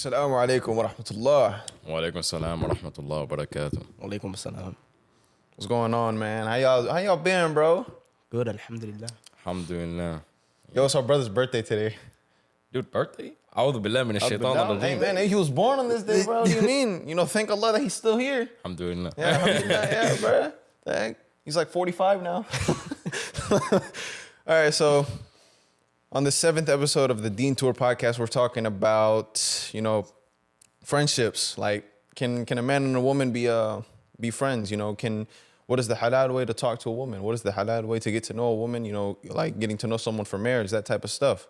Assalamu alaikum wa rahmatullah. Wa alaikum salam wa rahmatullah wa barakatuh. Walaikum salam. What's going on, man? How y'all been, bro? Good, alhamdulillah. Alhamdulillah. Yo, it's our brother's birthday today. Dude, birthday? A'udhu billah min ash-shaytan Hey, ar-rajim. man, he was born on this day, bro. What do you mean? Thank Allah that he's still here. Alhamdulillah. Yeah, alhamdulillah, yeah, bro. Dang. He's like 45 now. All right, so on the 7th episode of the DEENTOUR podcast, we're talking about, friendships. Like, can a man and a woman be friends? What is the halal way to talk to a woman? What is the halal way to get to know a woman? Like getting to know someone for marriage, that type of stuff.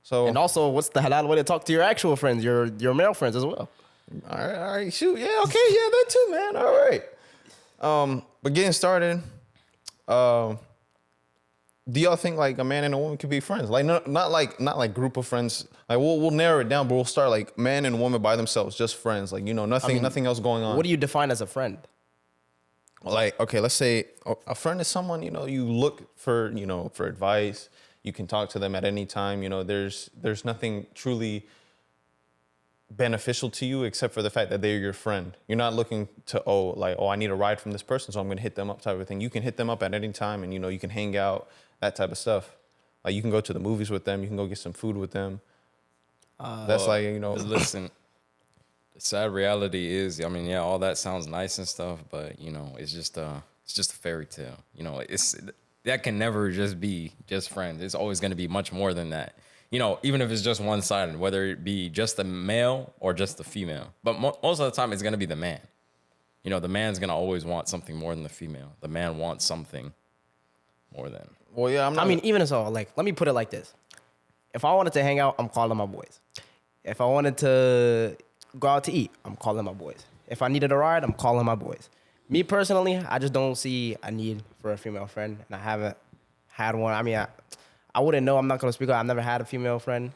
So, And also, what's the halal way to talk to your actual friends, your male friends as well? all right, shoot, yeah, okay, yeah, that too, man. All right. But getting started, do y'all think like a man and a woman could be friends? Like not like group of friends. Like we'll narrow it down, but we'll start like man and woman by themselves, just friends. Like nothing else going on. What do you define as a friend? Like, okay, let's say a friend is someone, you look for, for advice. You can talk to them at any time. There's nothing truly beneficial to you except for the fact that they're your friend. You're not looking to, I need a ride from this person, so I'm going to hit them up type of thing. You can hit them up at any time and, you can hang out, that type of stuff. Like you can go to the movies with them. You can go get some food with them. That's Listen, the sad reality is, all that sounds nice and stuff, but, it's just a fairy tale. That can never just be just friends. It's always going to be much more than that. Even if it's just one-sided, whether it be just the male or just the female. But most of the time, it's going to be the man. The man's going to always want something more than the female. The man wants something more than. Well, yeah, Even so, like, let me put it like this. If I wanted to hang out, I'm calling my boys. If I wanted to go out to eat, I'm calling my boys. If I needed a ride, I'm calling my boys. Me personally, I just don't see a need for a female friend, and I haven't had one. I wouldn't know. I'm not gonna speak up. I've never had a female friend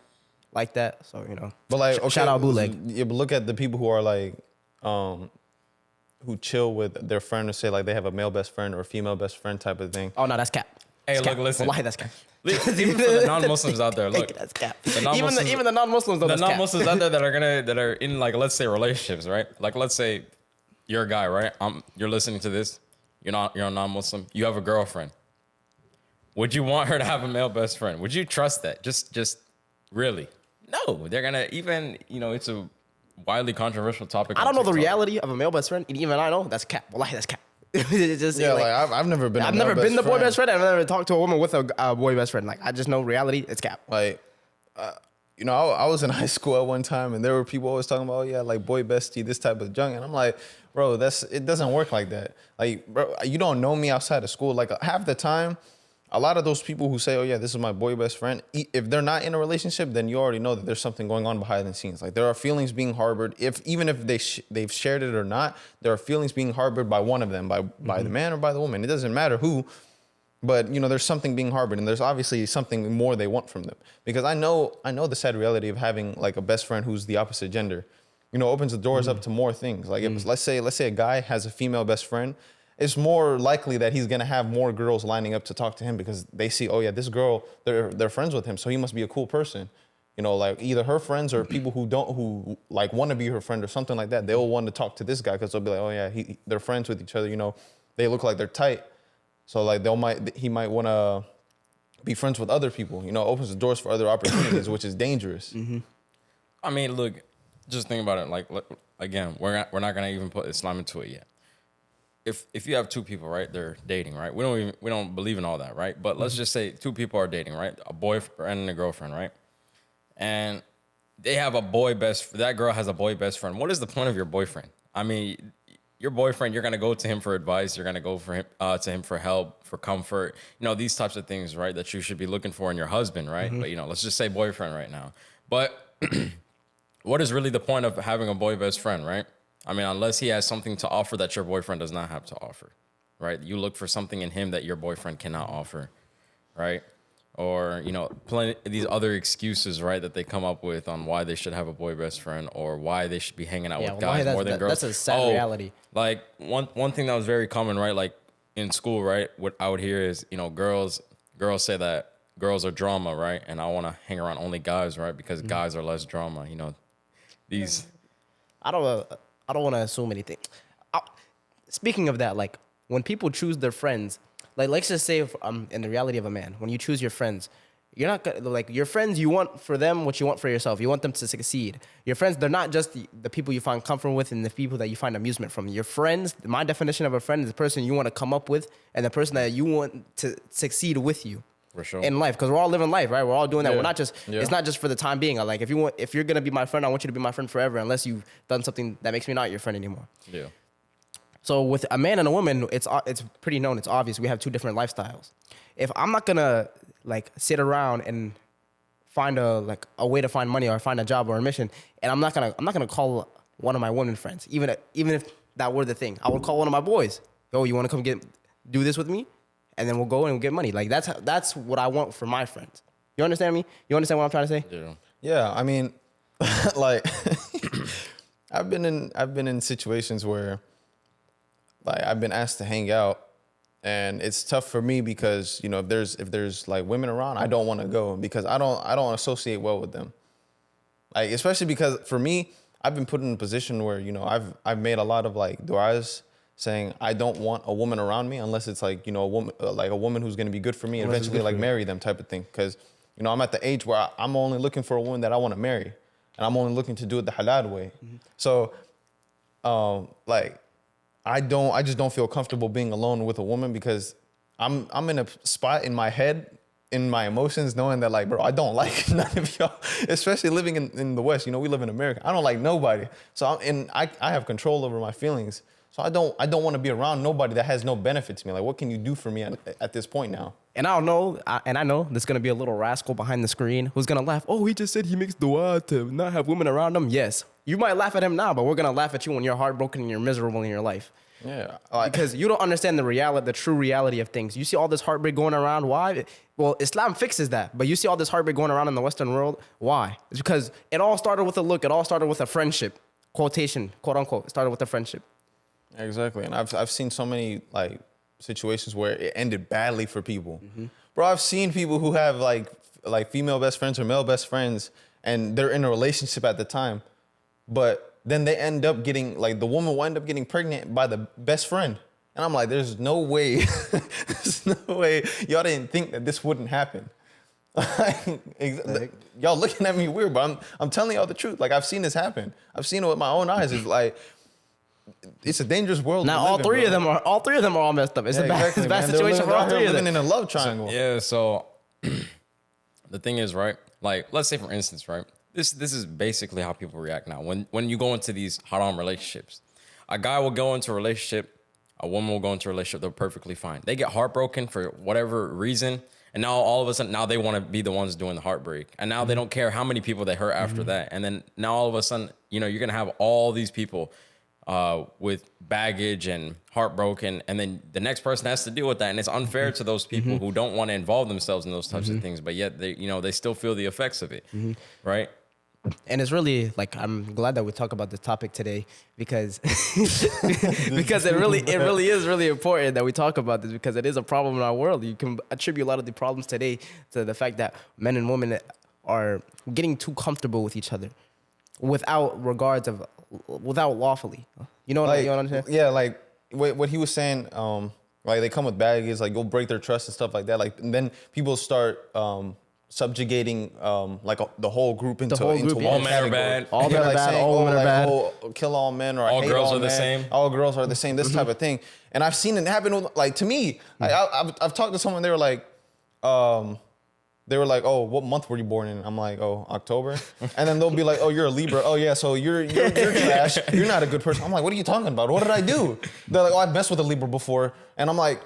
like that, so But like, okay, shout out Bootleg. Yeah, but look at the people who are like, who chill with their friend or say like they have a male best friend or a female best friend type of thing. Oh no, that's cap. Hey, That's look, cap. listen. Wallahi, that's cap. Even for the non-Muslims out there, look. That's cap. non-Muslims- Even the non-Muslims, though, The that's cap. non-Muslims out there that are in, like, let's say relationships, right? Like, let's say you're a guy, right? You're listening to this. You're a non-Muslim. You have a girlfriend. Would you want her to have a male best friend? Would you trust that? Just really? No, they're gonna it's a widely controversial topic. I don't know the reality of a male best friend, and even I know that's cap. Wallahi, that's cap. It's just, Yeah, like I've never been. I've never been the boy best friend. I've never talked to a woman with a boy best friend. Like, I just know reality. It's cap. Like, I was in high school at one time, and there were people always talking about, like boy bestie, this type of junk, and I'm like, bro, it doesn't work like that. Like, bro, you don't know me outside of school. Like half the time, a lot of those people who say, this is my boy best friend, if they're not in a relationship, then you already know that there's something going on behind the scenes. Like there are feelings being harbored. Even if they've shared it or not, there are feelings being harbored by one of them, by the man or by the woman. It doesn't matter who, but there's something being harbored, and there's obviously something more they want from them. Because I know the sad reality of having like a best friend who's the opposite gender. Opens the doors up to more things. Like if, let's say a guy has a female best friend, it's more likely that he's gonna have more girls lining up to talk to him because they see, this girl, they're friends with him, so he must be a cool person. Like either her friends or people who like want to be her friend or something like that. They'll want to talk to this guy because they'll be like, they're friends with each other. They look like they're tight, so like he might want to be friends with other people. Opens the doors for other opportunities, which is dangerous. Mm-hmm. Look, just think about it. Like again, we're not gonna even put Islam into it yet. If you have two people, right, they're dating, right? We don't believe in all that, right? But let's just say two people are dating, right? A boyfriend and a girlfriend, right? And they have that girl has a boy best friend. What is the point of your boyfriend? Your boyfriend, you're gonna go to him for advice, you're gonna go to him for help, for comfort, these types of things, right? That you should be looking for in your husband, right? Mm-hmm. But let's just say boyfriend right now. But what is really the point of having a boy best friend, right? Unless he has something to offer that your boyfriend does not have to offer, right? You look for something in him that your boyfriend cannot offer, right? Or, plenty these other excuses, right, that they come up with on why they should have a boy best friend or why they should be hanging out with guys more than girls. That's a sad reality. Like one thing that was very common, right? Like in school, right? What I would hear is, girls say that girls are drama, right? And I want to hang around only guys, right? Because guys are less drama, these. I don't want to assume anything. Speaking of that, like when people choose their friends, like let's just say in the reality of a man, when you choose your friends, you're not gonna, like your friends, you want for them what you want for yourself. You want them to succeed. Your friends, they're not just the people you find comfort with and the people that you find amusement from. Your friends, my definition of a friend is the person you want to come up with and the person that you want to succeed with you. For sure. In life, because we're all living life, right? We're all doing that. Yeah. We're not just. Yeah. It's not just for the time being. Like if you're gonna be my friend, I want you to be my friend forever, unless you've done something that makes me not your friend anymore. Yeah. So with a man and a woman, it's pretty known. It's obvious we have two different lifestyles. If I'm not gonna like sit around and find a way to find money or find a job or a mission, and I'm not gonna call one of my women friends, even if that were the thing. I would call one of my boys. Yo, you want to come do this with me? And then we'll go and get money. Like that's what I want for my friends. You understand me? You understand what I'm trying to say? Yeah. Yeah, I mean, like I've been in situations where like I've been asked to hang out, and it's tough for me because you know if there's like women around, I don't want to go because I don't associate well with them. Like especially because for me, I've been put in a position where you know I've made a lot of like du'as saying I don't want a woman around me unless it's like you know a woman who's gonna be good for me and eventually like marry them type of thing. Because you know I'm at the age where I'm only looking for a woman that I want to marry, and I'm only looking to do it the halal way. Mm-hmm. So, like I just don't feel comfortable being alone with a woman because I'm in a spot in my head, in my emotions, knowing that like, bro, I don't like none of y'all, especially living in the West. You know, we live in America. I don't like nobody. So I have control over my feelings. So I don't want to be around nobody that has no benefit to me. Like, what can you do for me at this point now? And I don't know, I know there's gonna be a little rascal behind the screen who's gonna laugh. Oh, he just said he makes dua to not have women around him. Yes, you might laugh at him now, but we're gonna laugh at you when you're heartbroken and you're miserable in your life. Yeah, Because you don't understand the true reality of things. You see all this heartbreak going around. Why? Well, Islam fixes that, but you see all this heartbreak going around in the Western world. Why? It's because it all started with a look. It all started with a friendship, quotation, quote unquote. It started with a friendship. Exactly, and I've seen so many like situations where it ended badly for people. Mm-hmm. Bro, I've seen people who have like female best friends or male best friends, and they're in a relationship at the time, but then they end up getting like the woman will end up getting pregnant by the best friend, and I'm like, there's no way, y'all didn't think that this wouldn't happen. Y'all looking at me weird, but I'm telling y'all the truth. Like I've seen this happen. I've seen it with my own eyes. It's like. It's a dangerous world. Now all three of them are all messed up. It's a bad situation for all three of them. Living in a love triangle. Yeah. So the thing is, right? Like, let's say for instance, right? This is basically how people react now. When you go into these haram relationships, a guy will go into a relationship, a woman will go into a relationship. They're perfectly fine. They get heartbroken for whatever reason, and now all of a sudden, now they want to be the ones doing the heartbreak, and now they don't care how many people they hurt after that. And then now all of a sudden, you know, you're gonna have all these people. With baggage and heartbroken, and then the next person has to deal with that, and it's unfair to those people who don't want to involve themselves in those types of things, but yet they still feel the effects of it, right? And it's really like I'm glad that we talk about this topic today because because it really is really important that we talk about this because it is a problem in our world. You can attribute a lot of the problems today to the fact that men and women are getting too comfortable with each other without lawfully. You know what I'm saying? Yeah, like what he was saying, like they come with baggage, like you'll break their trust and stuff like that. Like and then people start subjugating the whole group into whole group, one all men category. are bad. All men are bad, all women are bad. Kill all men or All I hate girls all are the men. same. All girls are the same. This type of thing. And I've seen it happen with, like to me. Like I've talked to someone. They were like, oh, what month were you born in? I'm like, oh, October. And then they'll be like, oh, you're a Libra. Oh yeah, so you're trash. You're not a good person. I'm like, what are you talking about? What did I do? They're like, oh, I've messed with a Libra before. And I'm like,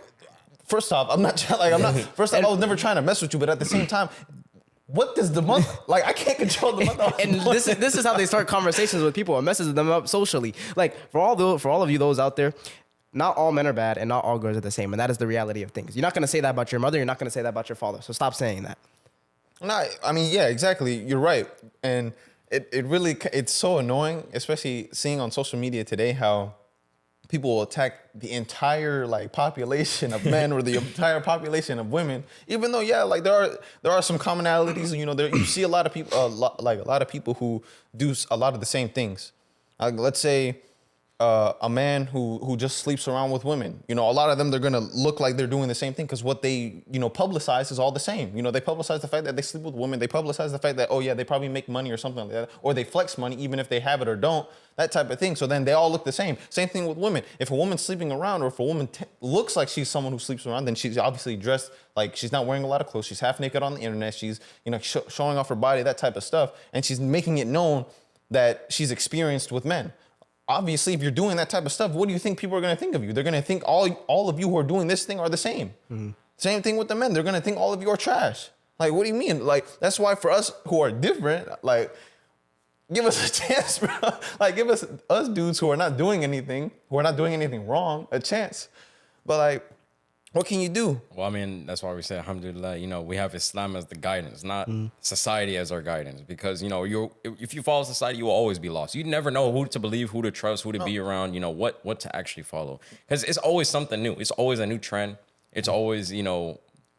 first off, first off, I was never trying to mess with you, but at the same time, what does the month, like I can't control the month. And this is how they start conversations with people and messes them up socially. Like for all of you those out there, not all men are bad and not all girls are the same. And that is the reality of things. You're not going to say that about your mother. You're not going to say that about your father. So stop saying that. No, I mean, yeah, exactly. You're right. And it's so annoying, especially seeing on social media today how people will attack the entire like population of men or the entire population of women, even though like there are some commonalities. You know, you see a lot of people, a lot of people who do a lot of the same things. Let's say a man who just sleeps around with women. You know, a lot of them, they're gonna look like they're doing the same thing because what they publicize is all the same. You know, they publicize the fact that they sleep with women. They publicize the fact that they probably make money or something like that, or they flex money even if they have it or don't. That type of thing. So then they all look the same. Same thing with women. If a woman's sleeping around, or if a woman looks like she's someone who sleeps around, then she's obviously dressed like she's not wearing a lot of clothes. She's half naked on the internet. She's showing off her body, that type of stuff, and she's making it known that she's experienced with men. Obviously, if you're doing that type of stuff, what do you think people are going to think of you? They're going to think all of you who are doing this thing are the same. Mm-hmm. Same thing with the men. They're going to think all of you are trash. Like, what do you mean? Like, that's why for us who are different, like, give us a chance, bro. Like, give us dudes who are not doing anything wrong, a chance. But like, what can you do? Well, I mean, that's why we say, alhamdulillah, we have Islam as the guidance, not society as our guidance. Because, if you follow society, you will always be lost. You never know who to believe, who to trust, who to be around, what to actually follow. Because it's always something new. It's always a new trend. It's always,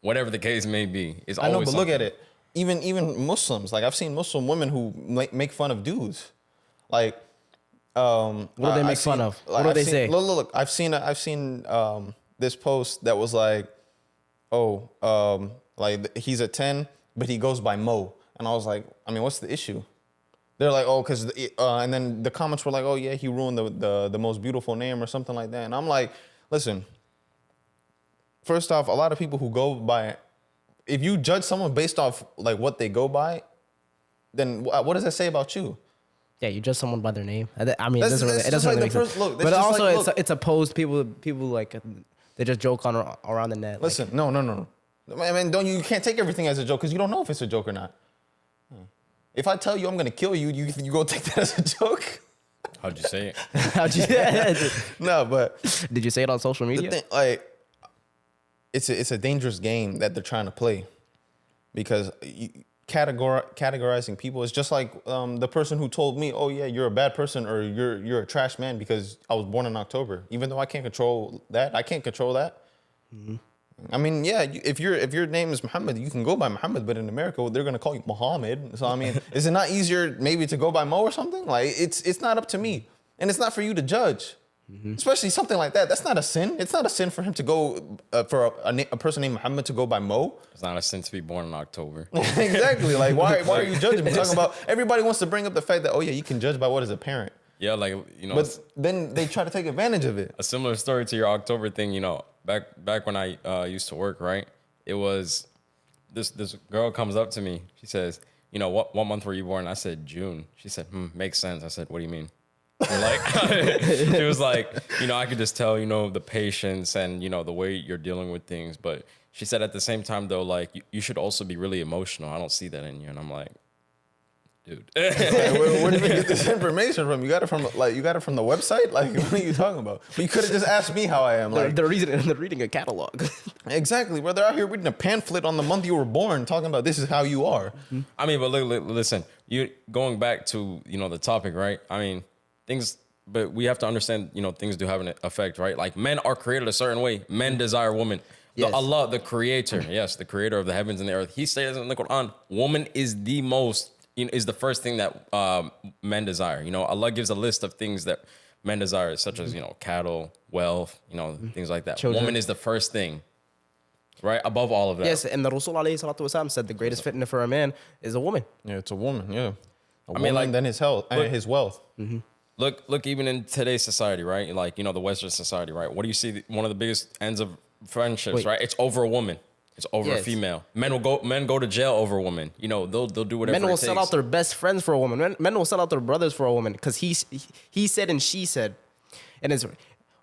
whatever the case may be. It's always but look at it. Even Muslims, like I've seen Muslim women who make fun of dudes. Like, what do they make fun of? What do they say? Look, I've seen this post that was like, like he's a 10, but he goes by Mo. And I was like, I mean, what's the issue? They're like, because, and then the comments were like, oh yeah, he ruined the most beautiful name or something like that. And I'm like, listen, first off, a lot of people who go by, if you judge someone based off like what they go by, then what does that say about you? Yeah, you judge someone by their name. I mean, it doesn't really make sense. But also, it's a post. People like, they just joke around the net. Listen, no. I mean, you can't take everything as a joke because you don't know if it's a joke or not. If I tell you I'm gonna kill you, you go take that as a joke? How'd you say it? How'd you say it? No, but did you say it on social media? The thing, like, it's a dangerous game that they're trying to play because categorizing people is just like the person who told me, oh yeah, you're a bad person or you're a trash man because I was born in October. Even though I can't control that, Mm-hmm. I mean, yeah, if your name is Muhammad, you can go by Muhammad, but in America, they're gonna call you Muhammad. So I mean, is it not easier maybe to go by Mo or something? Like it's not up to me, and it's not for you to judge. Mm-hmm. Especially something like that. That's not a sin. It's not a sin for him to go for a person named Muhammad to go by Mo. It's not a sin to be born in October. Exactly. Like why are you judging me? Talking about everybody wants to bring up the fact that you can judge by what is apparent. Yeah, like But then they try to take advantage of it. A similar story to your October thing. Back when I used to work, right? It was this girl comes up to me. She says, what month were you born? I said June. She said, makes sense. I said, what do you mean? Like she was like, I could just tell, the patience and, the way you're dealing with things. But she said at the same time, though, like, you should also be really emotional. I don't see that in you. And I'm like, dude. Where did you get this information from? You got it from the website? Like, what are you talking about? But you could have just asked me how I am. Like, they're reading a catalog. Exactly. Bro, they're out here reading a pamphlet on the month you were born, talking about this is how you are. Mm-hmm. I mean, but look, listen, you going back to, the topic, right? I mean, but we have to understand, things do have an effect, right? Like men are created a certain way. Men desire women. Yes. Allah, the creator, yes, the creator of the heavens and the earth. He says in the Quran, woman is the most, is the first thing that men desire. Allah gives a list of things that men desire, such as, cattle, wealth, things like that. Children. Woman is the first thing, right? Above all of that. Yes, and the Rasul alayhi salatu wasalam said the greatest fitna for a man is a woman. Yeah, it's a woman, yeah. I mean, like, then his health and his wealth. Mm-hmm. Look, even in today's society, right? Like, the Western society, right? What do you see? One of the biggest ends of friendships, right? It's over a woman. It's over a female. Men go to jail over a woman. They'll do whatever. Men will sell out their best friends for a woman. Men will sell out their brothers for a woman because he said and she said, and it's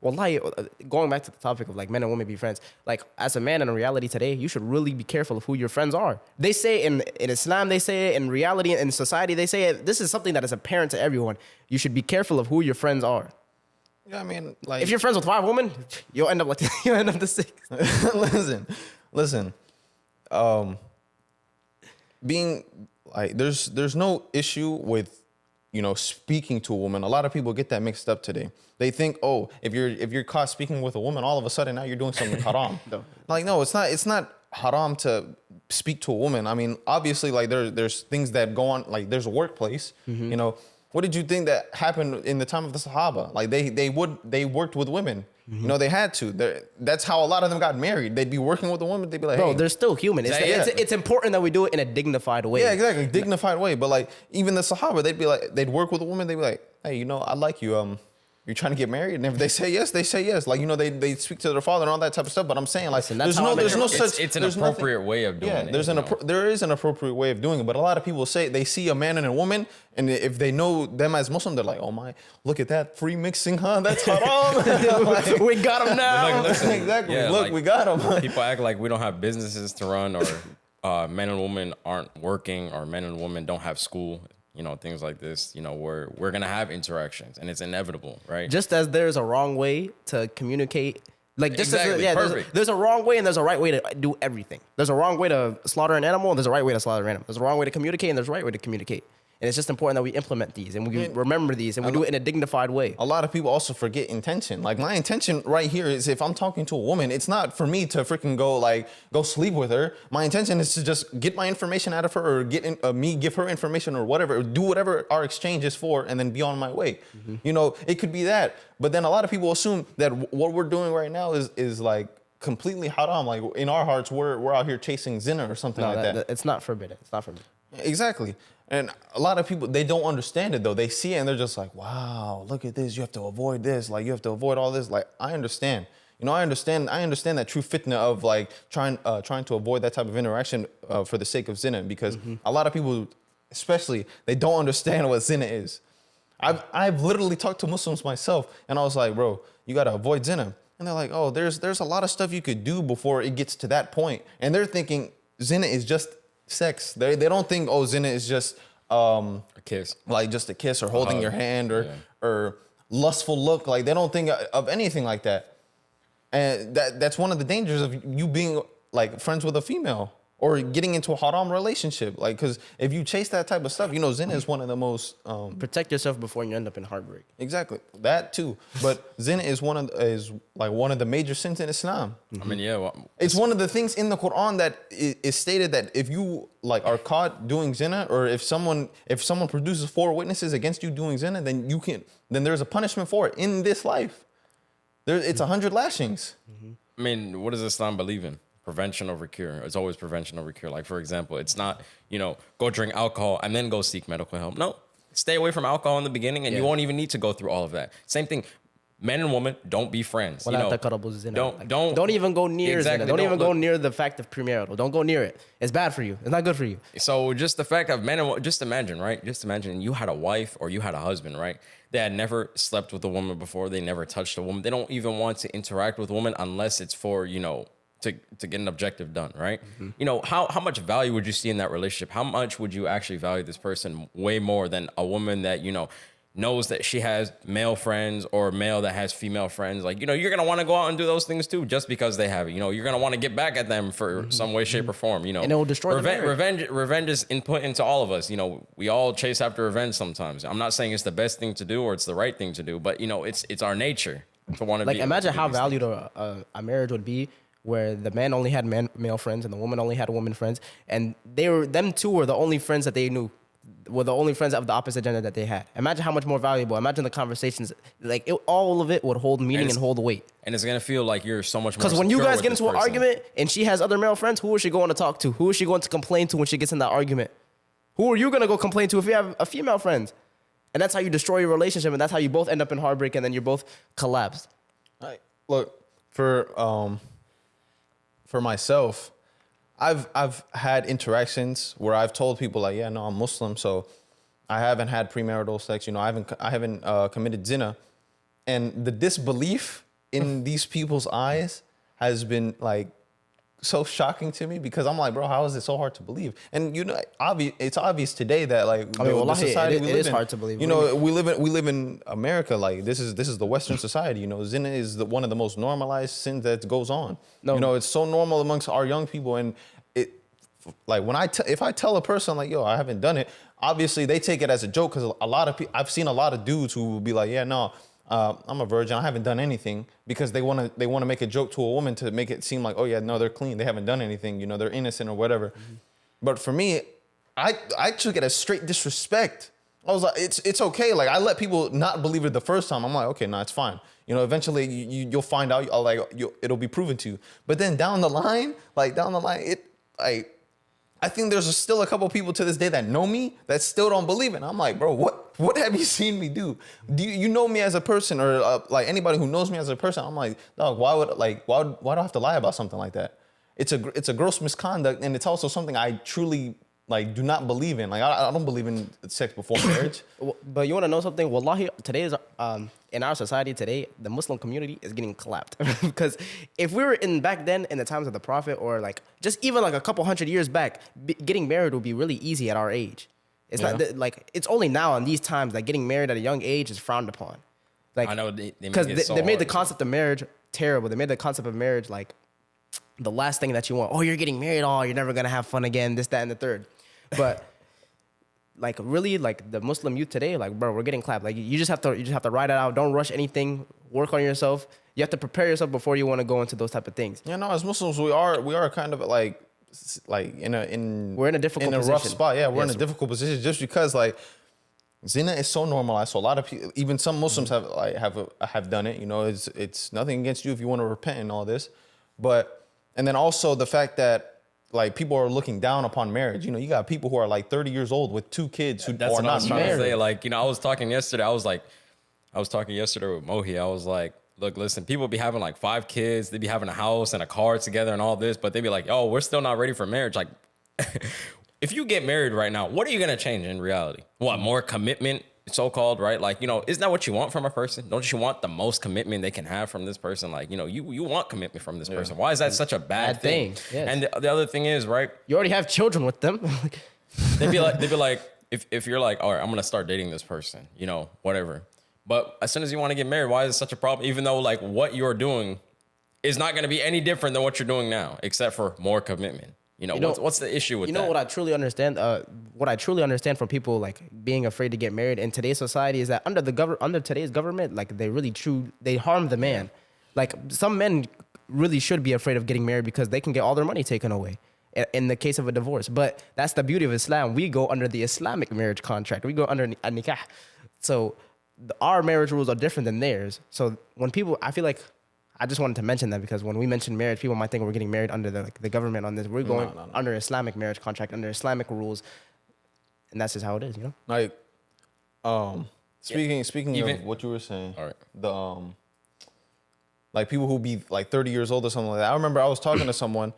wallahi, going back to the topic of like men and women be friends. Like as a man in reality today, you should really be careful of who your friends are. They say in Islam, they say it in reality, in society, they say it. This is something that is apparent to everyone. You should be careful of who your friends are. Yeah, I mean, like if you're friends with 5 women, you'll end up like the 6th. Listen. Being like there's no issue with speaking to a woman. A lot of people get that mixed up today. They think, oh, if you're caught speaking with a woman, all of a sudden now you're doing something haram. Like, no, it's not haram to speak to a woman. I mean, obviously, like there's things that go on, like there's a workplace, What did you think that happened in the time of the Sahaba? Like they worked with women. They had to. That's how a lot of them got married. They'd be working with a woman. They'd be like, bro, hey, they're still human. It's important that we do it in a dignified way. yeah, exactly, dignified way. But like even the Sahaba, they'd work with a woman. They'd be like, hey, I like you. You're trying to get married, and if they say yes, they say yes. Like they speak to their father and all that type of stuff. But I'm saying, like, there's no such. It's an appropriate way of doing it. There is an appropriate way of doing it. But a lot of people say they see a man and a woman, and if they know them as Muslim, they're like, oh my, look at that free mixing, huh? That's haram. Like, we got him now. Like, listen, exactly. yeah, Look, like, we got him. People act like we don't have businesses to run, or men and women aren't working, or men and women don't have school. Things like this, we're going to have interactions, and it's inevitable, right? Just as there's a wrong way to communicate, like just exactly, there's a wrong way and there's a right way to do everything. There's a wrong way to slaughter an animal and there's a right way to slaughter an animal. There's a wrong way to communicate and there's a right way to communicate. And it's just important that we implement these and we remember these and we do it in a dignified way. A lot of people also forget intention. Like my intention right here is if I'm talking to a woman, it's not for me to freaking go sleep with her. My intention is to just get my information out of her or give her information or whatever, or do whatever our exchange is for and then be on my way. It could be that. But then a lot of people assume that what we're doing right now is like completely haram. Like in our hearts, we're out here chasing zina or something like that. It's not forbidden. It's not forbidden. Exactly. And a lot of people, they don't understand it though. They see it and they're just like, wow, look at this. You have to avoid this. Like you have to avoid all this. Like I understand. I understand that true fitna of like trying to avoid that type of interaction for the sake of zina, because a lot of people, especially, they don't understand what zina is. I've literally talked to Muslims myself and I was like, bro, you got to avoid zina. And they're like, oh, there's a lot of stuff you could do before it gets to that point. And they're thinking zina is just sex. They don't think, oh, zina is just a kiss, like just a kiss or holding your hand or lustful look. Like they don't think of anything like that. And that's one of the dangers of you being like friends with a female or getting into a haram relationship. Like, because if you chase that type of stuff, zina is one of the most protect yourself before you end up in heartbreak. Exactly, that too. But zina is one of the major sins in Islam. I mean, yeah, it's one of the things in the Quran that is stated that if you like are caught doing zina, or if someone produces 4 witnesses against you doing zina, then there's a punishment for it in this life. It's 100 lashings. I mean, what does Islam believe in? Prevention over cure. It's always prevention over cure. Like, for example, it's not, go drink alcohol and then go seek medical help. No, stay away from alcohol in the beginning and you won't even need to go through all of that. Same thing. Men and women, don't be friends. Don't even go near zina. Don't even go near the fact of premarital. Don't go near it. It's bad for you. It's not good for you. So just the fact of men and women, just imagine, right? Just imagine you had a wife or you had a husband, right? They had never slept with a woman before. They never touched a woman. They don't even want to interact with a woman unless it's for, to get an objective done, right? How much value would you see in that relationship? How much would you actually value this person way more than a woman that, knows that she has male friends or a male that has female friends? Like, you're going to want to go out and do those things too, just because they have it. You're going to want to get back at them for some way, shape, or form, And it will destroy revenge is input into all of us. We all chase after revenge sometimes. I'm not saying it's the best thing to do or it's the right thing to do, but, it's our nature to want to be. Like, imagine how valued a marriage would be where the man only had male friends and the woman only had woman friends. And them two were the only friends that they knew. Were the only friends of the opposite gender that they had. Imagine how much more valuable. Imagine the conversations. Like all of it would hold meaning and hold weight. And it's gonna feel like you're so much more. Because when you guys get into an argument and she has other male friends, who is she going to talk to? Who is she going to complain to when she gets in that argument? Who are you gonna go complain to if you have a female friend? And that's how you destroy your relationship, and that's how you both end up in heartbreak, and then you're both collapsed. Look, for myself, I've had interactions where I've told people like, yeah, no, I'm Muslim, so I haven't had premarital sex. I haven't committed zina, and the disbelief in these people's eyes has been like so shocking to me, because I'm like, bro, how is it so hard to believe? And it's obvious today that like the society we live in, it is hard to believe. We live in America. Like this is the Western society. Zina is one of the most normalized sins that goes on. It's so normal amongst our young people, and like when if I tell a person like, yo, I haven't done it, obviously they take it as a joke because a lot of people, I've seen a lot of dudes who will be like, yeah, no, I'm a virgin, I haven't done anything, because they want to make a joke to a woman to make it seem like, oh yeah, no, they're clean, they haven't done anything, you know, they're innocent or whatever. But for me, I took it as straight disrespect. I was like, it's okay. Like, I let people not believe it the first time. I'm like, okay, no, it's fine. You know, eventually you'll find out. It'll be proven to you. But then down the line, I think there's still a couple people to this day that know me that still don't believe it. And I'm like, bro, what have you seen me do? Do you know me as a person, or like anybody who knows me as a person? I'm like, dog, why do I have to lie about something like that? It's a gross misconduct, and it's also something I truly do not believe in. Like, I don't believe in sex before marriage. But you want to know something? Wallahi, today is in our society today, the Muslim community is getting clapped. Because if we were back then in the times of the Prophet, or like just even like a couple hundred years back, getting married would be really easy at our age. It's not like, it's only now in these times that getting married at a young age is frowned upon. Like, I know because they made the concept of marriage terrible. They made the concept of marriage like the last thing that you want. Oh, you're getting married. Oh, you're never gonna have fun again. This, that, and the third. But like, really, like the Muslim youth today, like, bro, we're getting clapped. Like, you just have to ride it out. Don't rush anything. Work on yourself. You have to prepare yourself before you want to go into those type of things. Yeah, no, as Muslims, we are kind of like we're in a difficult in a position. rough spot. Yeah, we're in Yes. a difficult position just because like zina is so normalized. So a lot of people, even some Muslims have done it. You know, it's nothing against you if you want to repent and all this, but and then also the fact that like people are looking down upon marriage. You know, you got people who are like 30 years old with 2 kids who That's are what I not was trying married. to say. Like, you know, I was talking yesterday. I was talking yesterday with Mohi. I was like, look, listen, people be having like 5 kids. They be having a house and a car together and all this, but they be like, oh, we're still not ready for marriage. Like, if you get married right now, what are you going to change in reality? What, more commitment, so-called, right? Like, you know, isn't that what you want from a person? Don't you want the most commitment they can have from this person? Like, you know, you want commitment from this person. Why is that such a bad thing? Yes. And the other thing is, right? You already have children with them. They'd be like, if you're like, all right, I'm gonna start dating this person, you know, whatever. But as soon as you want to get married, why is it such a problem? Even though like what you're doing is not gonna be any different than what you're doing now, except for more commitment. You know, what's the issue with that? You know what I truly understand? What I truly understand from people like being afraid to get married in today's society is that under today's government, like they harm the man. Like some men really should be afraid of getting married because they can get all their money taken away in the case of a divorce. But that's the beauty of Islam. We go under the Islamic marriage contract. We go under a nikah. So our marriage rules are different than theirs. So when people, I feel like, I just wanted to mention that because when we mention marriage, people might think we're getting married under the government on this. We're going under Islamic marriage contract, under Islamic rules. And that's just how it is, you know? Like, speaking of what you were saying, all right. the like people who be like 30 years old or something like that. I remember I was talking to someone,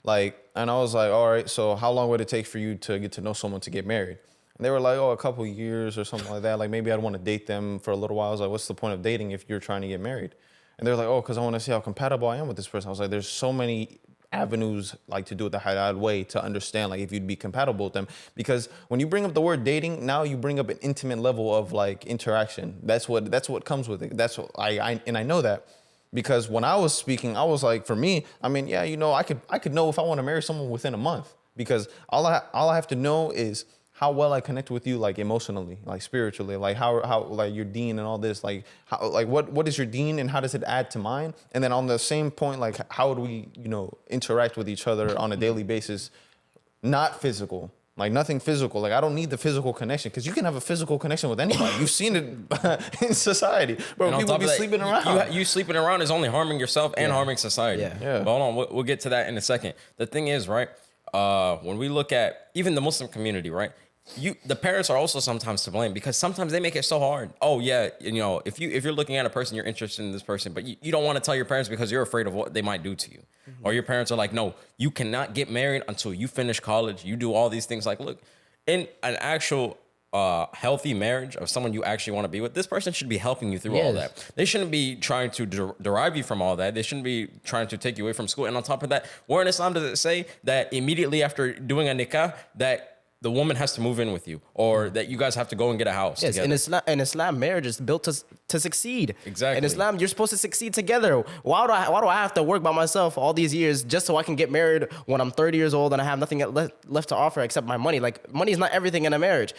like, and I was like, all right, so how long would it take for you to get to know someone to get married? And they were like, oh, a couple years or something like that. Like maybe I'd want to date them for a little while. I was like, what's the point of dating if you're trying to get married? And they're like, oh, because I want to see how compatible I am with this person. I was like, there's so many avenues like to do it the halal way to understand like if you'd be compatible with them. Because when you bring up the word dating, now you bring up an intimate level of like interaction. That's what comes with it. That's what I know that. Because when I was speaking, I was like, for me, I mean, yeah, you know, I could know if I want to marry someone within a month. Because all I have to know is how well I connect with you, like emotionally, like spiritually, like how like your deen and all this, like how, like what is your deen and how does it add to mine? And then on the same point, like how do we, you know, interact with each other on a daily basis, not physical, like nothing physical. Like I don't need the physical connection because you can have a physical connection with anybody. You've seen it in society, bro. People be sleeping around. You sleeping around is only harming yourself and harming society. Yeah. But hold on, we'll get to that in a second. The thing is, right? When we look at even the Muslim community, right? The parents are also sometimes to blame because sometimes they make it so hard. Oh yeah, you know, if you're looking at a person, you're interested in this person, but you don't want to tell your parents because you're afraid of what they might do to you. Mm-hmm. Or your parents are like, no, you cannot get married until you finish college. You do all these things. Like, look, in an actual healthy marriage of someone you actually want to be with, this person should be helping you through all that. They shouldn't be trying to derive you from all that. They shouldn't be trying to take you away from school. And on top of that, where in Islam does it say that immediately after doing a nikah that the woman has to move in with you, or that you guys have to go and get a house Yes, together. in Islam, marriage is built to succeed. Exactly. In Islam, you're supposed to succeed together. Why do I have to work by myself all these years just so I can get married when I'm 30 years old and I have nothing left to offer except my money? Like, money is not everything in a marriage.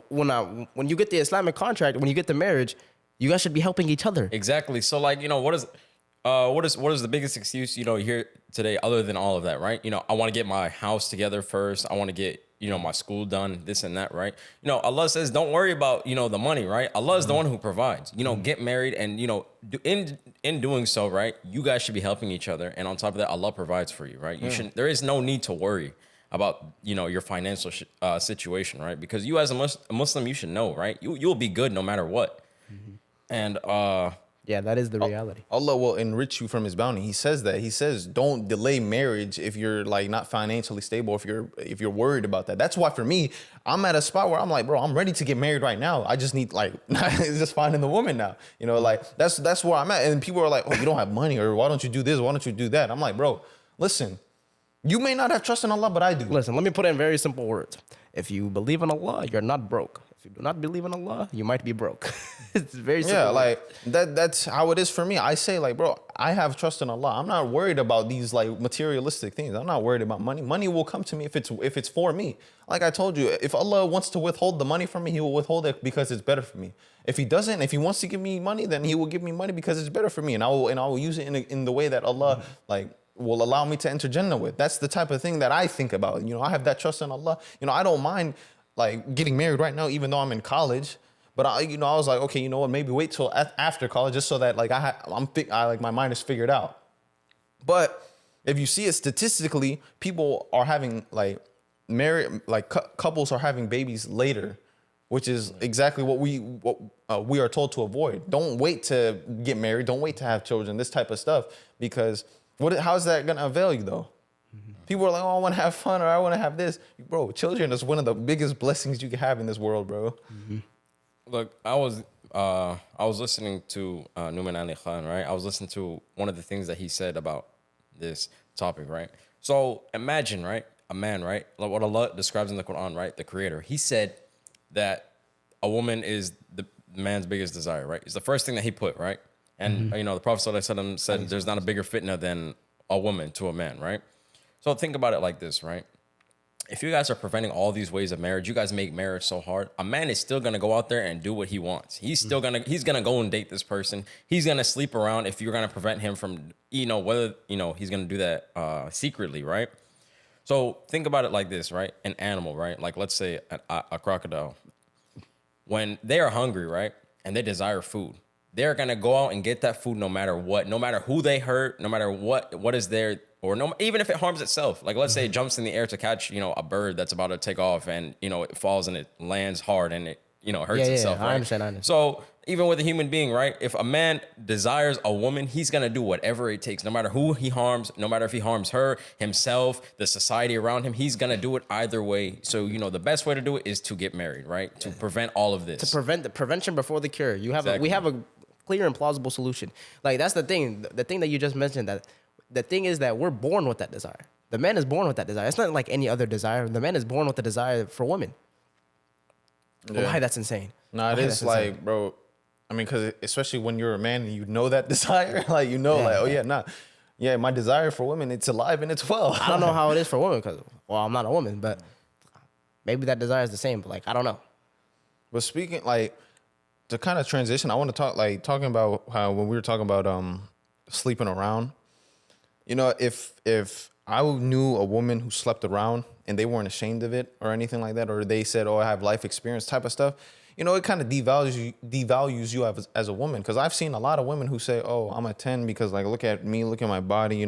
When you get the Islamic contract, when you get the marriage, you guys should be helping each other. Exactly. So like, what is the biggest excuse, you hear today other than all of that, right? I want to get my house together first. I want to get, my school done, this and that, right? Allah says, don't worry about, the money, right? Allah is the one who provides, get married and, in doing so, right? You guys should be helping each other. And on top of that, Allah provides for you, right? There is no need to worry about, your financial situation, right? Because you as a Muslim, you should know, right? You'll be good no matter what. And, yeah, that is the reality. Allah will enrich you from His bounty. He says that. He says, don't delay marriage if you're like not financially stable. If you're worried about that. That's why for me, I'm at a spot where I'm like, bro, I'm ready to get married right now. I just need just finding the woman now. Like that's where I'm at. And people are like, oh, you don't have money, or why don't you do this? Why don't you do that? I'm like, bro, listen, you may not have trust in Allah, but I do. Listen, let me put it in very simple words. If you believe in Allah, you're not broke. If you do not believe in Allah, you might be broke. It's very simple. Yeah, like that's how it is for me. I say, like, bro, I have trust in Allah. I'm not worried about these like materialistic things. I'm not worried about money. Money will come to me if it's for me. Like I told you, if Allah wants to withhold the money from me, He will withhold it because it's better for me. If He doesn't, if He wants to give me money, then He will give me money because it's better for me, and I will use it in the way that Allah will allow me to enter Jannah with. That's the type of thing that I think about. I have that trust in Allah. I don't mind like getting married right now, even though I'm in college. But I was like, okay, you know what? Maybe wait till after college, just so that like my mind is figured out. But if you see it statistically, people are having like couples are having babies later, which is exactly what we are told to avoid. Don't wait to get married. Don't wait to have children. This type of stuff, because how's that gonna avail you though? People are like, oh, I want to have fun, or I want to have this. Bro, children is one of the biggest blessings you can have in this world, bro. Look, I was listening to Nouman Ali Khan, right? I was listening to one of the things that he said about this topic, right? So imagine, right, a man, right, like what Allah describes in the Quran, right, the Creator. He said that a woman is the man's biggest desire, right? It's the first thing that he put, right? And the Prophet ﷺ said there's not a bigger fitna than a woman to a man, right? So think about it like this, right? If you guys are preventing all these ways of marriage, you guys make marriage so hard. A man is still gonna go out there and do what he wants. He's gonna go and date this person. He's gonna sleep around if you're gonna prevent him from, whether he's gonna do that secretly, right? So think about it like this, right? An animal, right? Like let's say a crocodile. When they are hungry, right, and they desire food, they're gonna go out and get that food no matter what, no matter who they hurt, no matter what is there. Or no, even if it harms itself, like let's say it jumps in the air to catch, a bird that's about to take off, and it falls and it lands hard and it, hurts itself. Yeah, right? I understand. So even with a human being, right? If a man desires a woman, he's gonna do whatever it takes, no matter who he harms, no matter if he harms her, himself, the society around him. He's gonna do it either way. So the best way to do it is to get married, right? To prevent all of this. To prevent the prevention before the cure. We have a clear and plausible solution. Like that's the thing. The thing that you just mentioned, that the thing is that we're born with that desire. The man is born with that desire. It's not like any other desire. The man is born with the desire for women. Yeah. Why? That's insane. No, it is like, insane. Bro. I mean, because especially when you're a man and you know that desire, my desire for women, it's alive and it's well. I don't know how it is for women because, I'm not a woman, but maybe that desire is the same. But I don't know. But speaking, to kind of transition, I want to talking about how when we were talking about sleeping around. If I knew a woman who slept around and they weren't ashamed of it or anything like that, or they said, oh, I have life experience type of stuff, it kind of devalues you as a woman. Because I've seen a lot of women who say, oh, I'm a 10 because look at me, look at my body,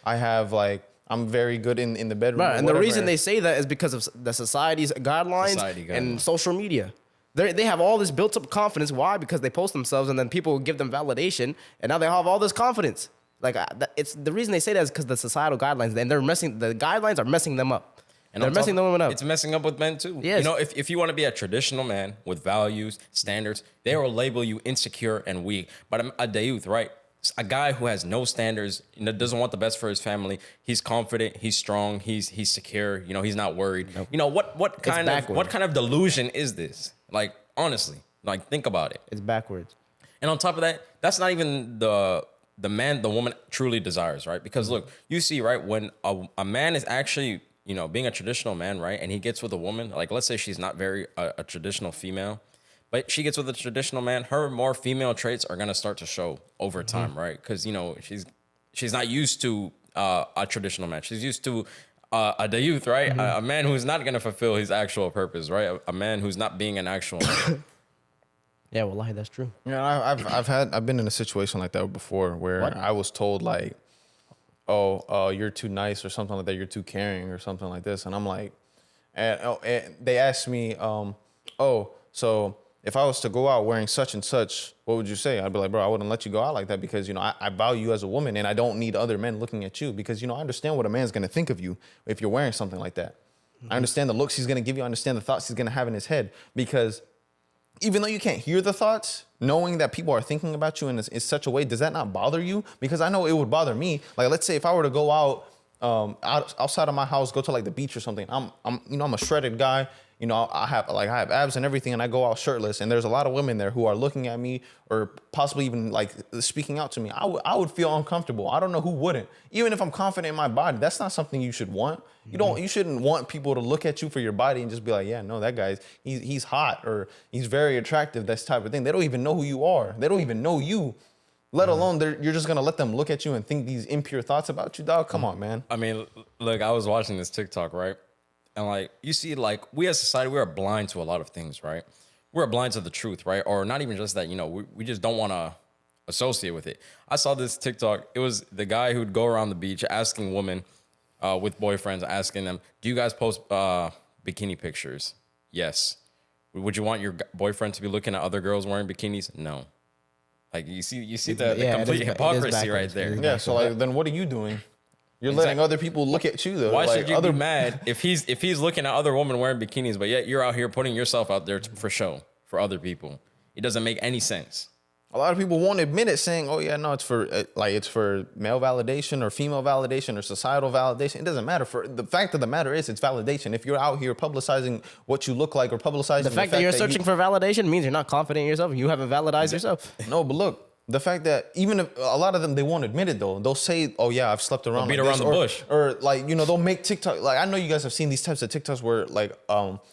I have I'm very good in the bedroom. Right, and the reason they say that is because of the society's guidelines and social media. They have all this built up confidence. Why? Because they post themselves and then people give them validation, and now they have all this confidence. It's the reason they say that is because the societal guidelines, and the guidelines are messing them up. And they're messing the women up. It's messing up with men too. Yes. If you want to be a traditional man with values, standards, they will label you insecure and weak. But a dayuth, right? a guy who has no standards, doesn't want the best for his family. He's confident, he's strong, he's secure. He's not worried. What kind of delusion is this? Like, honestly, like, think about it. It's backwards. And on top of that, that's not even the man the woman truly desires, right? Because look, you see, right, when a man is actually, being a traditional man, right, and he gets with a woman, like, let's say she's not very a traditional female, but she gets with a traditional man, her more female traits are gonna start to show over time, right? Because she's not used to a traditional man. She's used to a youth, right? A man who's not gonna fulfill his actual purpose, right? A man who's not being an actual man. Yeah, wallahi, that's true. Yeah, I've been in a situation like that before where I was told like, oh, you're too nice or something like that. You're too caring or something like this. And I'm like, and they asked me, so if I was to go out wearing such and such, what would you say? I'd be like, bro, I wouldn't let you go out like that because, I value you as a woman and I don't need other men looking at you because, I understand what a man's going to think of you if you're wearing something like that. I understand the looks he's going to give you. I understand the thoughts he's going to have in his head because even though you can't hear the thoughts, knowing that people are thinking about you in such a way, does that not bother you? Because I know it would bother me. Like, let's say if I were to go out outside of my house, go to like the beach or something. I'm a shredded guy. I have abs and everything, and I go out shirtless. And there's a lot of women there who are looking at me or possibly even like speaking out to me. I would feel uncomfortable. I don't know who wouldn't. Even if I'm confident in my body, that's not something you should want. You shouldn't want people to look at you for your body and just be like, yeah, no, that guy's he's hot or he's very attractive. That type of thing. They don't even know who you are. They don't even know you. Let alone you're just gonna let them look at you and think these impure thoughts about you, dog. Come on, man. I mean, look, I was watching this TikTok, right? And like, you see, like, we as society, we are blind to a lot of things, right? We're blind to the truth, right? Or not even just that, we just don't want to associate with it. I saw this TikTok. It was the guy who'd go around the beach asking women with boyfriends, asking them, do you guys post bikini pictures? Yes. Would you want your boyfriend to be looking at other girls wearing bikinis? No. Like, you see the complete hypocrisy right there. Yeah, so like, then what are you doing? You're letting other people look at you though. Why should you be mad if he's looking at other women wearing bikinis, but yet you're out here putting yourself out there for show for other people? It doesn't make any sense. A lot of people won't admit it, saying, "Oh yeah, no, it's for male validation or female validation or societal validation." It doesn't matter. For the fact of the matter is, it's validation. If you're out here publicizing what you look like or publicizing the fact that you're searching for validation means you're not confident in yourself. You haven't validated yourself. No, but look. The fact that even if a lot of them, they won't admit it though. They'll say, oh yeah, I've slept around. Beat around the bush. Or like, they'll make TikTok. Like, I know you guys have seen these types of TikToks where like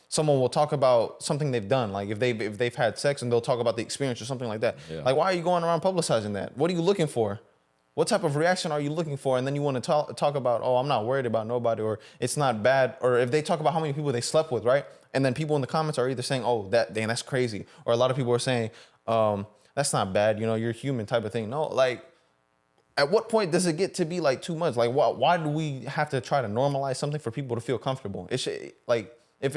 someone will talk about something they've done. Like if they've had sex and they'll talk about the experience or something like that. Yeah. Like, why are you going around publicizing that? What are you looking for? What type of reaction are you looking for? And then you want to talk about, oh, I'm not worried about nobody, or it's not bad. Or if they talk about how many people they slept with, right? And then people in the comments are either saying, oh, that's crazy. Or a lot of people are saying, that's not bad, you're human type of thing. No, like, at what point does it get to be like too much? Like, why do we have to try to normalize something for people to feel comfortable? It should, like, if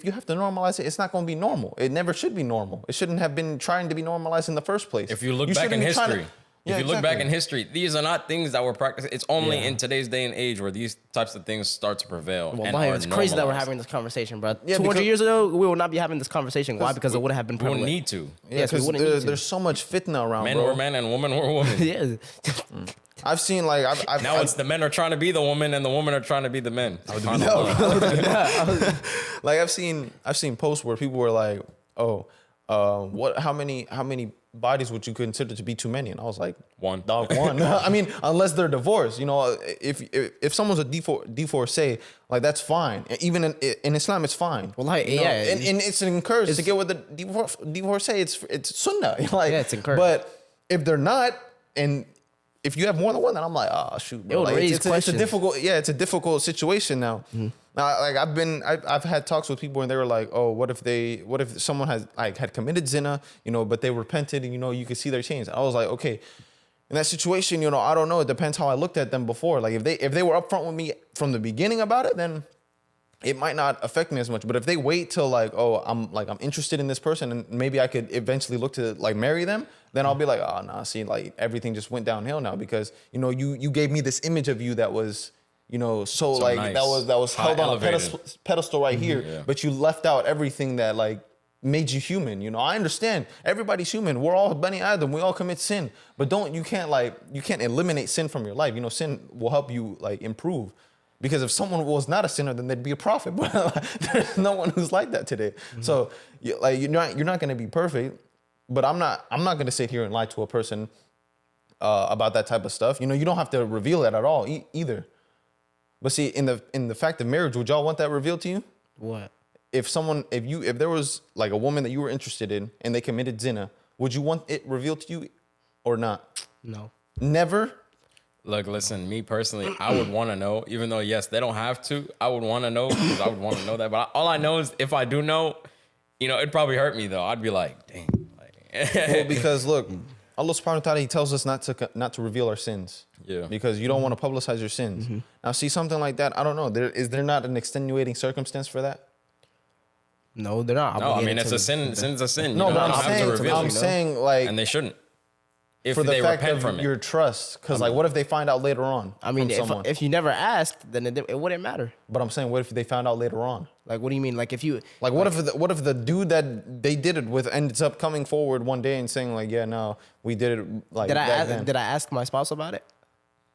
you have to normalize it, it's not going to be normal. It never should be normal. It shouldn't have been trying to be normalized in the first place. If you look back in history. If you look back in history, these are not things that were practiced. It's only in today's day and age where these types of things start to prevail. Well, it's crazy that we're having this conversation, bro. Yeah, 200 years ago, we would not be having this conversation. Why? Because it would have been prevalent. We wouldn't need to. Yeah, because there's so much fitna around, men bro. were men and women were women. Yeah. I've seen like now it's the men are trying to be the woman and the women are trying to be the men. Like I've seen posts where people were like, oh, how many bodies would you consider to be too many? And I was like, one. Dog, one. I mean, unless they're divorced, if someone's a divorcee, like that's fine. Even in Islam, it's fine. Well, like, yeah, and it's encouraged to get with the divorcee. It's sunnah. Like, yeah, it's encouraged. But if they're not, and if you have more than one, then I'm like, oh shoot, bro. Like, it's a difficult situation now. Mm-hmm. Now, like I've had talks with people and they were like, oh, what if someone had committed zina, but they repented and you could see their change. I was like, okay, in that situation, I don't know. It depends how I looked at them before. Like if they were upfront with me from the beginning about it, then it might not affect me as much. But if they wait till like, oh, I'm interested in this person and maybe I could eventually look to like marry them, then I'll be like, oh nah, see, like everything just went downhill now because you gave me this image of you that was so like nice. that was held on a pedestal right here, but you left out everything that like made you human. I understand everybody's human. We're all Bani Adam. We all commit sin, but you can't eliminate sin from your life. Sin will help you like improve. Because if someone was not a sinner, then they'd be a prophet. But there's no one who's like that today. So you're not going to be perfect. But I'm not going to sit here and lie to a person about that type of stuff. You don't have to reveal it at all either. But see, in the fact of marriage, would y'all want that revealed to you? What? If there was like a woman that you were interested in and they committed zina, would you want it revealed to you or not? No. Never? Look, listen, me personally, I would want to know, even though, yes, they don't have to. I would want to know because I would want to know that. But all I know is if I do know, it'd probably hurt me, though. I'd be like, dang. Well, because look, Allah subhanahu wa ta'ala, he tells us not to reveal our sins. Yeah. Because you don't want to publicize your sins. Now, see, something like that, I don't know. Is there not an extenuating circumstance for that? No, they're not. No, I mean, it's a sin. Sin's a sin. No, You but don't have to reveal I'm it. saying like And they shouldn't. If for the they fact repent of from it. your trust. Because like, what if they find out later on? I mean, from someone? if you never asked, then it wouldn't matter. But I'm saying, what if they found out later on? Like, what do you mean? Like, if you Like, what if the dude that they did it with ends up coming forward one day and saying like, yeah, no, we did it like did back then. did I ask my spouse about it?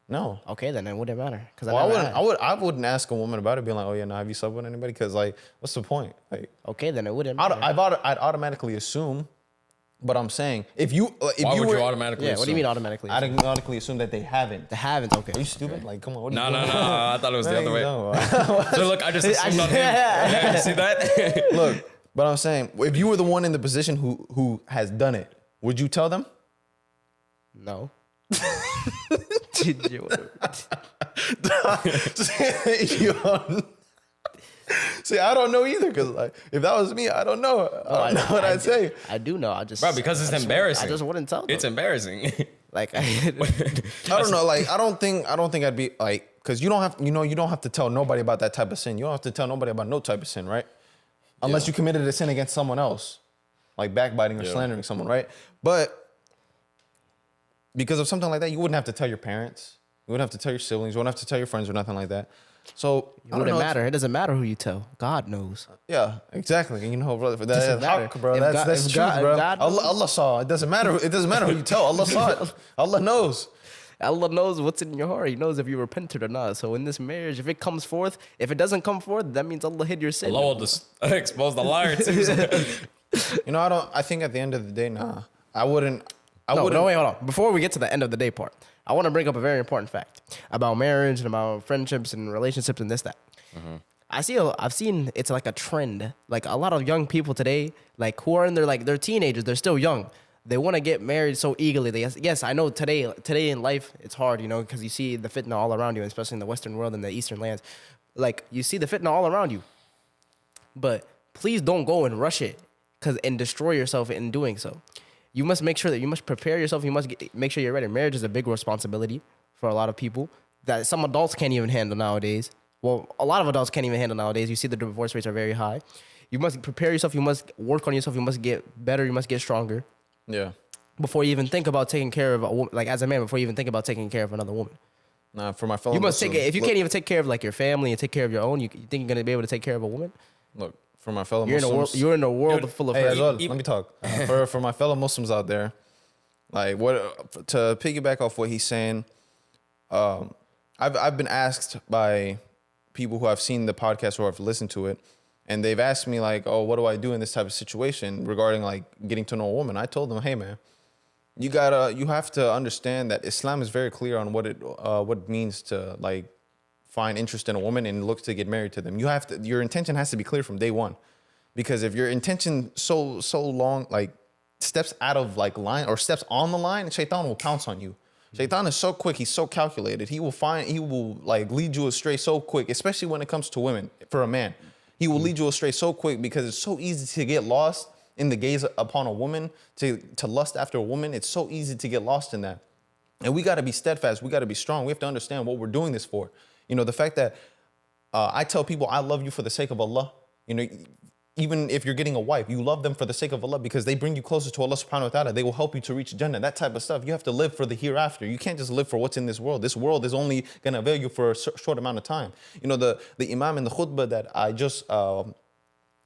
No. Okay, then it wouldn't matter because Well, I wouldn't ask a woman about it, being like, oh yeah, no, have you slept with anybody? Because like, what's the point? Like, Okay, then it wouldn't matter. I'd automatically assume, but I'm saying if you Why would you automatically Yeah, what do you assume? mean automatically? I'd automatically assume that they haven't. They haven't. Okay. Are you stupid? Like, come on. What are you No, doing? I thought it was the other way. No. So look, I just assumed on him. Yeah, you see that? Look, but I'm saying, if you were the one in the position who has done it, would you tell them? No. See, I don't know either, because like, if that was me, I don't know. I don't know what I'd say. I do know. I just Bro, because it's embarrassing. I just wouldn't tell them. It's embarrassing. Like I don't know. Like, I don't think I'd be like, because you don't have to tell nobody about that type of sin. You don't have to tell nobody about no type of sin, right? Unless you committed a sin against someone else, like backbiting or slandering someone, right? But because of something like that, you wouldn't have to tell your parents. You wouldn't have to tell your siblings. You wouldn't have to tell your friends or nothing like that. So it wouldn't matter. It doesn't matter who you tell. God knows. Yeah, exactly. And brother, for Doesn't that matter. haqq, bro. If That's God- that's if true, God- bro. if God Allah saw. It doesn't matter. It doesn't matter who you tell. Allah saw it. Allah knows. Allah knows what's in your heart. He knows if you repented or not. So in this marriage, if it comes forth, if it doesn't come forth, that means Allah hid your sin. Allah will just expose the liar too. I think at the end of the day, nah. I wouldn't. No, wait, hold on. Before we get to the end of the day part, I want to bring up a very important fact about marriage and about friendships and relationships and this, that. I've seen it's like a trend. Like a lot of young people today, like who are in they're teenagers, they're still young. They want to get married so eagerly. Yes, I know today in life it's hard, because you see the fitna all around you, especially in the Western world and the Eastern lands. Like you see the fitna all around you. But please don't go and rush it and destroy yourself in doing so. You must make sure that you must prepare yourself. You must make sure you're ready. Marriage is a big responsibility for a lot of people that some adults can't even handle nowadays. Well, a lot of adults can't even handle nowadays. You see the divorce rates are very high. You must prepare yourself. You must work on yourself. You must get better. You must get stronger. Yeah. Before you even think about taking care of a woman, like as a man, before you even think about taking care of another woman. Nah, for my fellow You must Muslims, if you can't even take care of like your family and take care of your own, you think you're gonna be able to take care of a woman? Look, for my fellow You're Muslims. in a world Dude, full of Hey, hurt. as well, let me talk. For my fellow Muslims out there, like to piggyback off what he's saying, I've been asked by people who have seen the podcast or have listened to it, and they've asked me like, oh, what do I do in this type of situation regarding like getting to know a woman? I told them, hey man, you have to understand that Islam is very clear on what it means to like find interest in a woman and look to get married to them. Your intention has to be clear from day one, because if your intention so long like steps out of like line or steps on the line, Shaitan will pounce on you. Shaitan is so quick, he's so calculated. He will like lead you astray so quick, especially when it comes to women. For a man, he will lead you astray so quick because it's so easy to get lost in the gaze upon a woman, to lust after a woman. It's so easy to get lost in that. And we got to be steadfast. We got to be strong. We have to understand what we're doing this for. The fact that I tell people I love you for the sake of Allah. Even if you're getting a wife, you love them for the sake of Allah because they bring you closer to Allah subhanahu wa ta'ala. They will help you to reach Jannah, that type of stuff. You have to live for the hereafter. You can't just live for what's in this world. This world is only going to avail you for a short amount of time. The imam in the khutbah that I just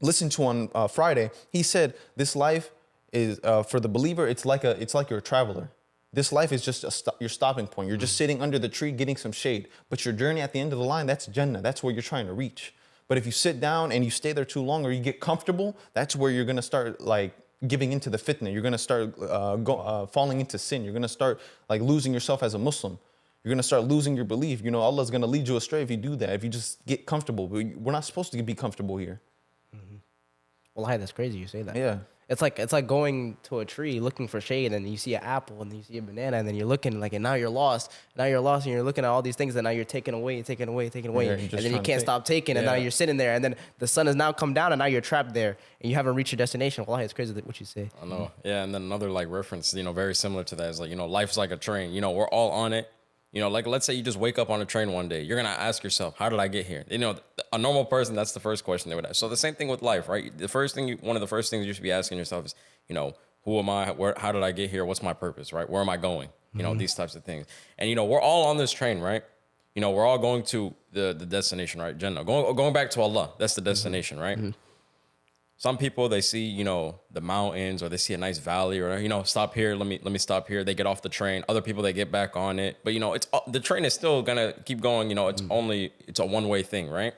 listened to on Friday. He said this life is for the believer. It's like you're a traveler. This life is just your stopping point. You're just sitting under the tree getting some shade. But your journey at the end of the line, that's Jannah. That's where you're trying to reach. But if you sit down and you stay there too long or you get comfortable, that's where you're going to start like giving into the fitna. You're going to start falling into sin. You're going to start like losing yourself as a Muslim. You're going to start losing your belief. You know, Allah's going to lead you astray if you do that, if you just get comfortable. We're not supposed to be comfortable here. Wallahi, that's crazy you say that. Yeah. It's like going to a tree looking for shade, and you see an apple, and then you see a banana, and then you're looking like, and now you're lost. Now you're lost, and you're looking at all these things, and now you're taking away, Yeah, and you're just then you trying to can't stop taking, and now you're sitting there, and then the sun has now come down, and now you're trapped there, and you haven't reached your destination. Wallahi, it's crazy what you say. I know. Yeah, and then another like reference, you know, very similar to that is like, you know, life's like a train. You know, we're all on it. You know, like let's say you just wake up on a train one day. You're gonna ask yourself, how did I get here? You know, a normal person, that's the first question they would ask. So the same thing with life, right? One of the first things you should be asking yourself is, you know, who am I? How did I get here? What's my purpose, right? Where am I going? You know, these types of things. And, you know, we're all on this train, right? You know, we're all going to the destination, right? Jannah. Going back to Allah, that's the destination, right? Some people, they see, you know, the mountains, or they see a nice valley, or, you know, stop here, let me stop here. They get off the train. Other people, they get back on it. But, you know, the train is still gonna keep going. You know, it's a one-way thing, right?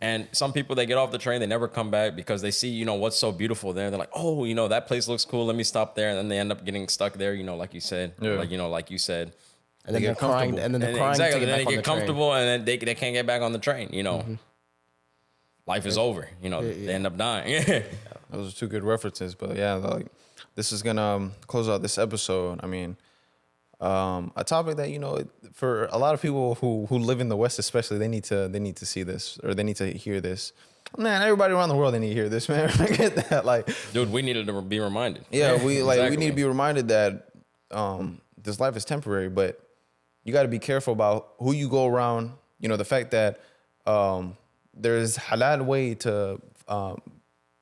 And some people, they get off the train, they never come back because they see, you know, what's so beautiful there. They're like, oh, you know, that place looks cool. Let me stop there. And then they end up getting stuck there, you know, like you said. Yeah. Like you said. And then they're crying, and then they're And crying exactly. to get Then back they on get the train. comfortable, and then they can't get back on the train, you know. Life is over, you know, they end up dying. Those are two good references, but yeah, like this is gonna close out this episode. I mean, a topic that, you know, for a lot of people who live in the West, especially, they need to see this, or they need to hear this. Man, everybody around the world, they need to hear this, man. I get that, like, Dude, we needed to be reminded. yeah, we Exactly. need to be reminded that this life is temporary, but you got to be careful about who you go around. You know, the fact that there's halal way to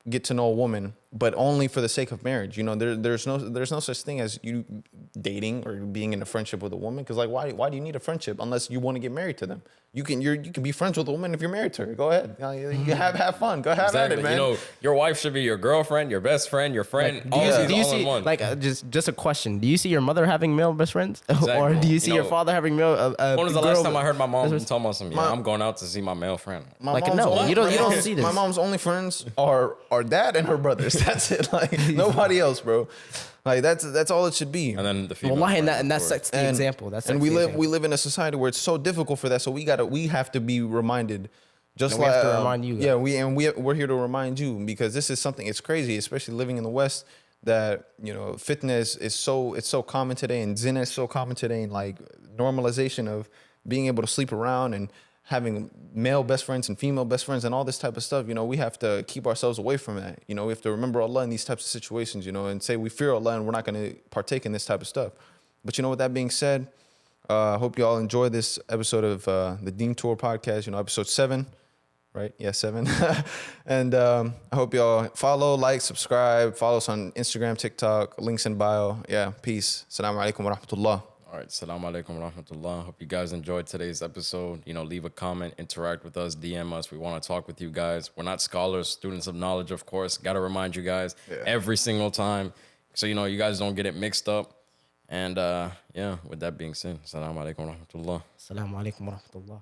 get to know a woman, but only for the sake of marriage. You know, there's no such thing as you dating or being in a friendship with a woman. Because like, why do you need a friendship unless you want to get married to them? You can be friends with a woman if you're married to her. Go ahead, you have fun. Go have at it, man. You know, your wife should be your girlfriend, your best friend, your friend. Do you all see, in one. like, just a question? Do you see your mother having male best friends, or Exactly. do you see You your know, father having male? When was the last time I heard my mom best tell me something? Yeah, I'm going out to see my male friend. Like, no, you don't see this. My mom's only friends are dad and her brothers. That's it. Like nobody else, bro. Like that's all it should be. And then the female Wallahi, friend, and of that's course. the example. That's and the example. we live in a society where it's so difficult for that. So we have to be reminded. Just And we like have to remind you guys. Yeah, we're here to remind you, because this is something. It's crazy, especially living in the West, that, you know, fitness is so common today, and zina is so common today, and like normalization of being able to sleep around and having male best friends and female best friends and all this type of stuff. You know, we have to keep ourselves away from that. You know, we have to remember Allah in these types of situations, you know, and say we fear Allah and we're not going to partake in this type of stuff. But, you know, with that being said, I hope you all enjoy this episode of the DEENTOUR podcast, you know, episode 7, right? Yeah, 7. And I hope you all follow, like, subscribe, follow us on Instagram, TikTok, links in bio. Yeah, peace. Assalamu alaikum wa rahmatullah. All right, Assalamu alaikum wa rahmatullah. Hope you guys enjoyed today's episode. You know, leave a comment, interact with us, DM us. We want to talk with you guys. We're not scholars, students of knowledge, of course. Got to remind you guys every single time, so, you know, you guys don't get it mixed up. And yeah, with that being said, Assalamu alaikum wa rahmatullah. Assalamu alaikum wa rahmatullah.